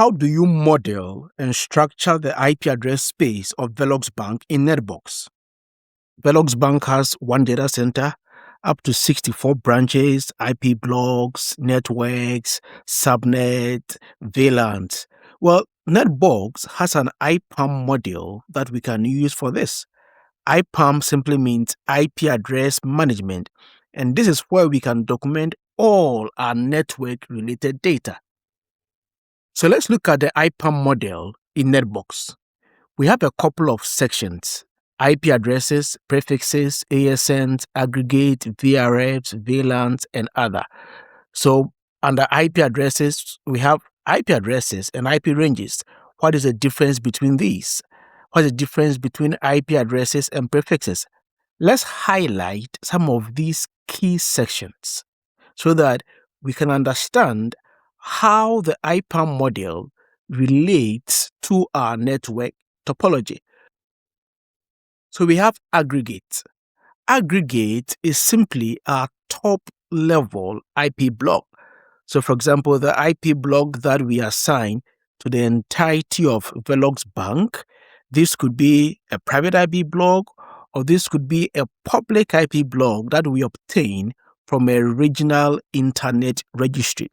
How do you model and structure the IP address space of Velox Bank in NetBox? Velox Bank has one data center, up to 64 branches, IP blocks, networks, subnet, VLANs. Well, NetBox has an IPAM model that we can use for this. IPAM simply means IP address management, and this is where we can document all our network-related data. So let's look at the IPAM model in NetBox. We have a couple of sections: IP addresses, prefixes, ASNs, aggregate, VRFs, VLANs, and other. So under IP addresses, we have IP addresses and IP ranges. What is the difference between these? What is the difference between IP addresses and prefixes? Let's highlight some of these key sections so that we can understand how the IPAM model relates to our network topology. So we have aggregate. Aggregate is simply our top level IP block. So for example, the IP block that we assign to the entirety of Velox Bank, this could be a private IP block, or this could be a public IP block that we obtain from a regional internet registry.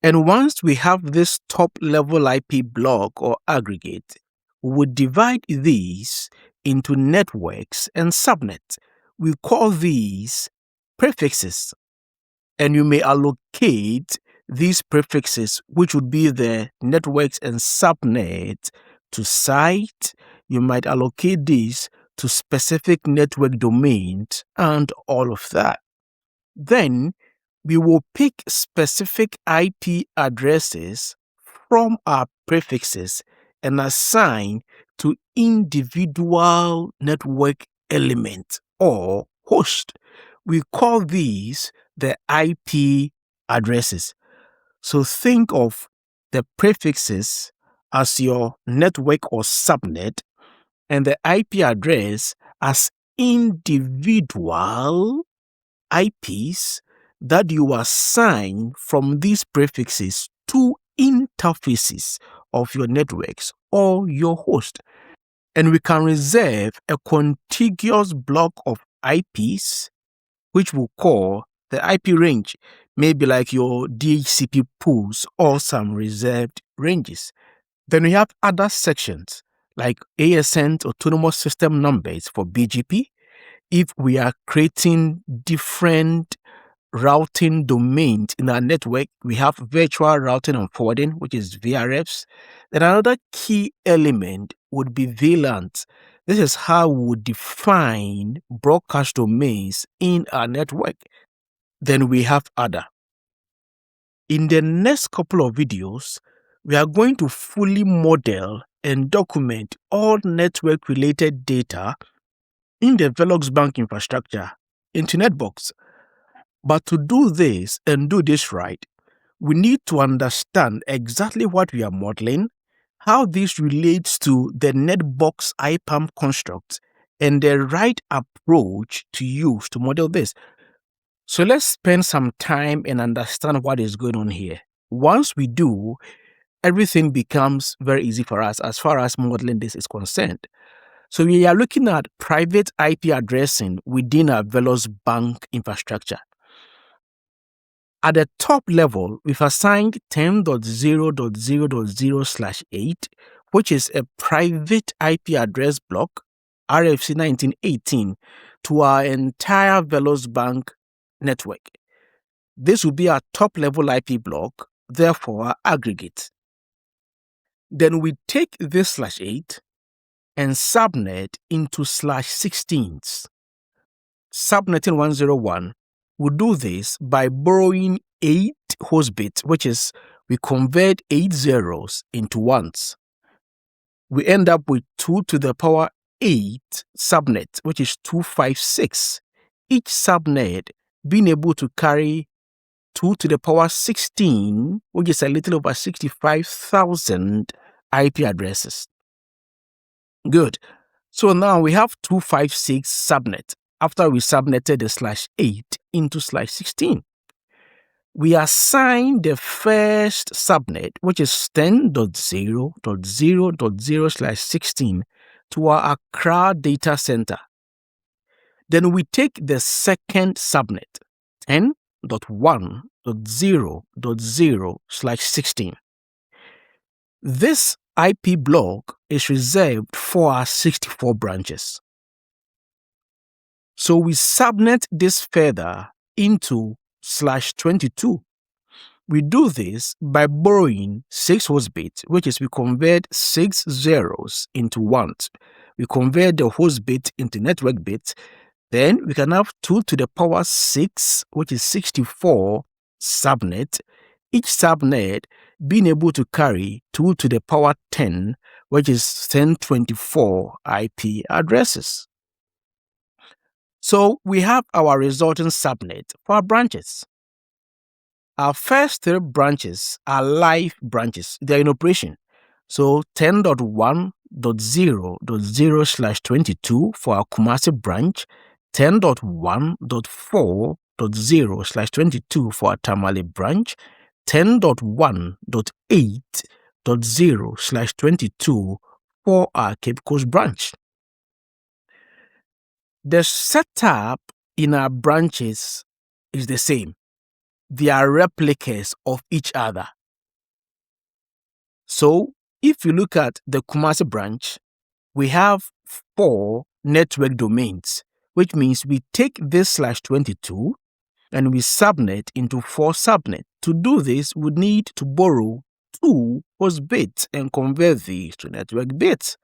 And once we have this top level IP block or aggregate, we would divide these into networks and subnets. We call these prefixes. And you may allocate these prefixes, which would be the networks and subnet, to site. You might allocate these to specific network domains and all of that. Then we will pick specific IP addresses from our prefixes and assign to individual network elements or host. We call these the IP addresses. So think of the prefixes as your network or subnet and the IP address as individual IPs that you assign from these prefixes to interfaces of your networks or your host. And we can reserve a contiguous block of IPs, which we'll call the IP range, maybe like your DHCP pools or some reserved ranges. Then we have other sections like ASN, autonomous system numbers for BGP. If we are creating different routing domains in our network, we have virtual routing and forwarding, which is VRFs. Then another key element would be VLANs. This is how we would define broadcast domains in our network. Then we have other. In the next couple of videos, we are going to fully model and document all network-related data in the Velox Bank infrastructure into NetBox. But to do this and do this right, we need to understand exactly what we are modeling, how this relates to the NetBox IPAM construct, and the right approach to use to model this. So let's spend some time and understand what is going on here. Once we do, everything becomes very easy for us as far as modeling this is concerned. So we are looking at private IP addressing within our Velox Bank infrastructure. At the top level, we've assigned 10.0.0.0/8, which is a private IP address block, RFC 1918, to our entire Velox Bank network. This will be our top level IP block, therefore our aggregate. Then we take this /8 and subnet into /16s. Subnetting 101, we do this by borrowing 8 host bits, which is we convert 8 zeros into ones. We end up with 2 to the power 8 subnet, which is 256. Each subnet being able to carry 2 to the power 16, which is a little over 65,000 IP addresses. Good. So now we have 256 subnet after we subnetted the /8 into /16. we assign the first subnet, which is 10.0.0.0/16, to our Accra data center. Then we take the second subnet, 10.1.0.0/16. This IP block is reserved for our 64 branches. So we subnet this further into /22. We do this by borrowing 6 host bits, which is we convert 6 zeros into ones. We convert the host bit into network bits. Then we can have 2 to the power 6, which is 64 subnet. Each subnet being able to carry 2 to the power 10, which is 1024 IP addresses. So we have our resulting subnet for our branches. Our first 3 branches are live branches. They're in operation. So 10.1.0.0/22 for our Kumasi branch, 10.1.4.0/22 for our Tamale branch, 10.1.8.0/22 for our Cape Coast branch. The setup in our branches is the same. They are replicas of each other. So, if you look at the Kumasi branch, we have 4 network domains, which means we take this /22 and we subnet into 4 subnets. To do this, we need to borrow 2 host bits and convert these to network bits.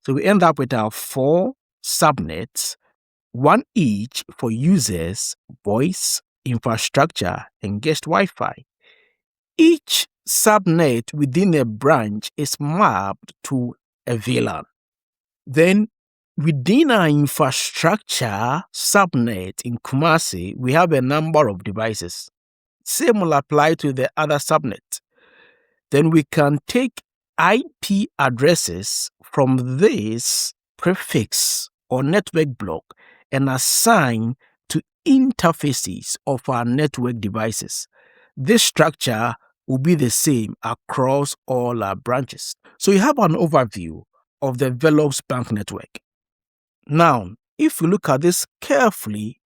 So we end up with our 4 subnets, 1 each for users, voice, infrastructure, and guest Wi-Fi. Each subnet within a branch is mapped to a VLAN. Then, within our infrastructure subnet in Kumasi, we have a number of devices. Same will apply to the other subnet. Then we can take IP addresses from this prefix or network block and assign to interfaces of our network devices. This structure will be the same across all our branches. So you have an overview of the Velox Bank network. Now, if you look at this carefully,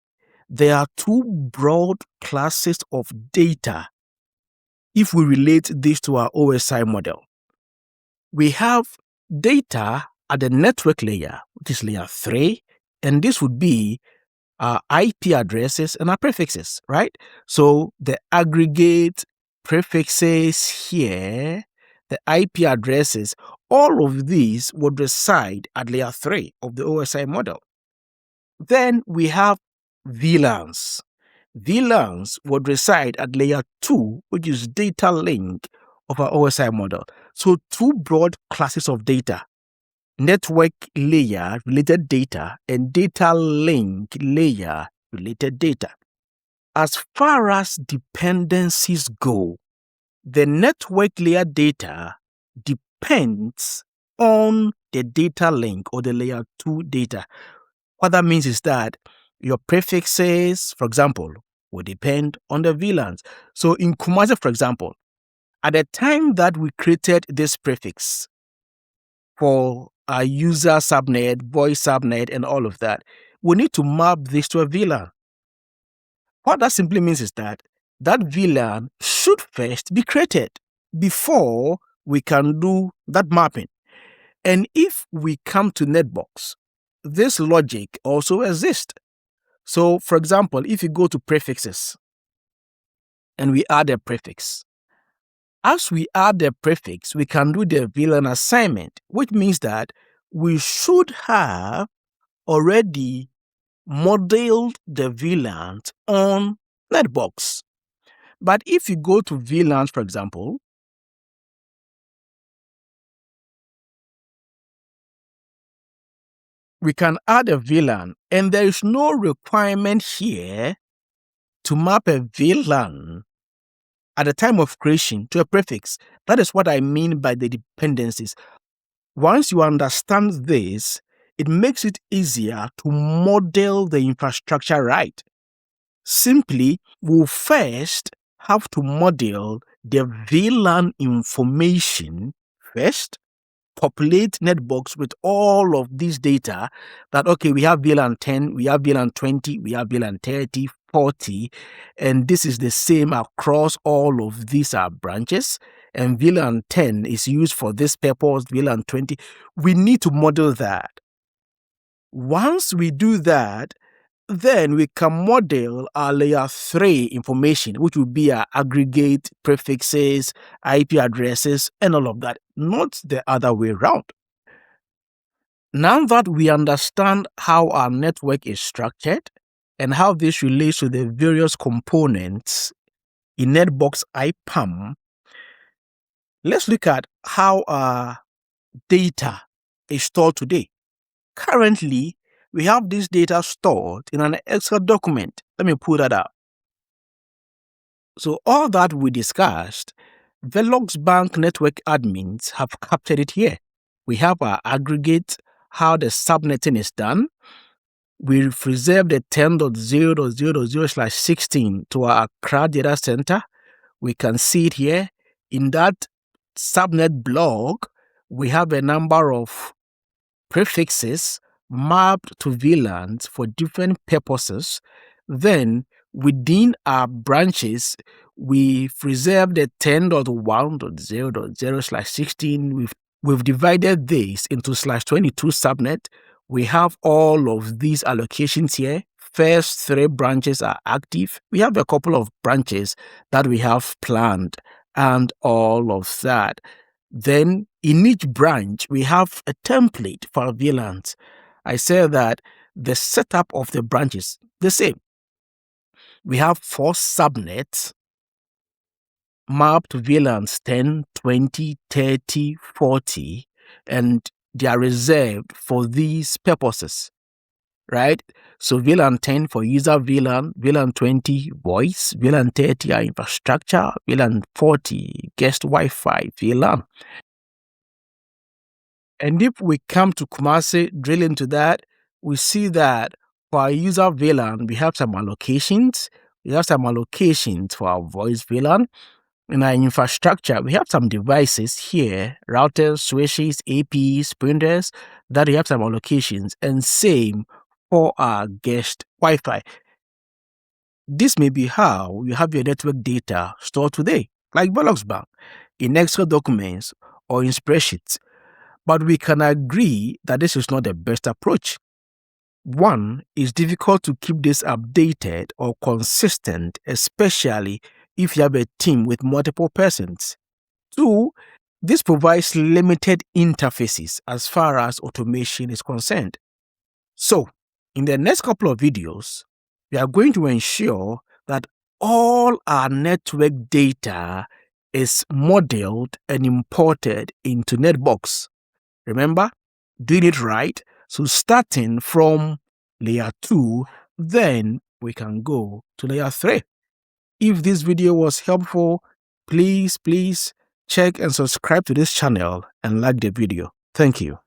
there are 2 broad classes of data if we relate this to our OSI model. We have data at the network layer, which is layer 3, and this would be our IP addresses and our prefixes, right? So the aggregate prefixes here, the IP addresses, all of these would reside at layer 3 of the OSI model. Then we have VLANs. VLANs would reside at layer 2, which is data link of our OSI model. So 2 broad classes of data: network layer related data and data link layer related data. As far as dependencies go, the network layer data depends on the data link or the layer 2 data. What that means is that your prefixes, for example, will depend on the VLANs. So in Kumasi, for example, at the time that we created this prefix for our user subnet, voice subnet, and all of that, we need to map this to a VLAN. What that simply means is that VLAN should first be created before we can do that mapping. And if we come to NetBox, this logic also exists. So, for example, if you go to prefixes and we add a prefix, as we add the prefix, we can do the VLAN assignment, which means that we should have already modeled the VLANs on NetBox. But if you go to VLANs, for example, we can add a VLAN, and there is no requirement here to map a VLAN at the time of creation to a prefix. That is what I mean by the dependencies. Once you understand this, it makes it easier to model the infrastructure right. Simply, we'll first have to model the VLAN information first, populate NetBox with all of this data that, okay, we have VLAN 10, we have VLAN 20, we have VLAN 30, 40, and this is the same across all of these branches, and VLAN 10 is used for this purpose, VLAN 20. We need to model that. Once we do that, then we can model our layer 3 information, which will be our aggregate, prefixes, IP addresses, and all of that, not the other way around. Now that we understand how our network is structured and how this relates to the various components in NetBox IPAM, let's look at how our data is stored today. Currently, we have this data stored in an Excel document. Let me pull that out. So all that we discussed, Velox Bank network admins have captured it here. We have our aggregate, how the subnetting is done. We've reserved the 10.0.0.0/16 to our Accra data center. We can see it here. In that subnet block, we have a number of prefixes mapped to VLANs for different purposes. Then, within our branches, we've reserved the 10.1.0.0/16. We've divided this into /22 subnet. We have all of these allocations here. First 3 branches are active. We have a couple of branches that we have planned and all of that. Then in each branch, we have a template for VLANs. I said that the setup of the branches the same. We have 4 subnets mapped to VLANs 10, 20, 30, 40, and they are reserved for these purposes, right? So VLAN 10 for user VLAN, VLAN 20 voice, VLAN 30 are infrastructure, VLAN 40 guest Wi-Fi VLAN. And if we come to Kumasi, drill into that, we see that for our user VLAN, we have some allocations. We have some allocations for our voice VLAN. In our infrastructure, we have some devices here, routers, switches, APs, printers, that we have some allocations, and same for our guest Wi-Fi. This may be how you have your network data stored today, like Velox Bank, in Excel documents or in spreadsheets. But we can agree that this is not the best approach. One, it's difficult to keep this updated or consistent, especially if you have a team with multiple persons. 2, this provides limited interfaces as far as automation is concerned. So, in the next couple of videos, we are going to ensure that all our network data is modeled and imported into NetBox. Remember, doing it right. So starting from layer 2, then we can go to layer 3. If this video was helpful, please check and subscribe to this channel and like the video. Thank you.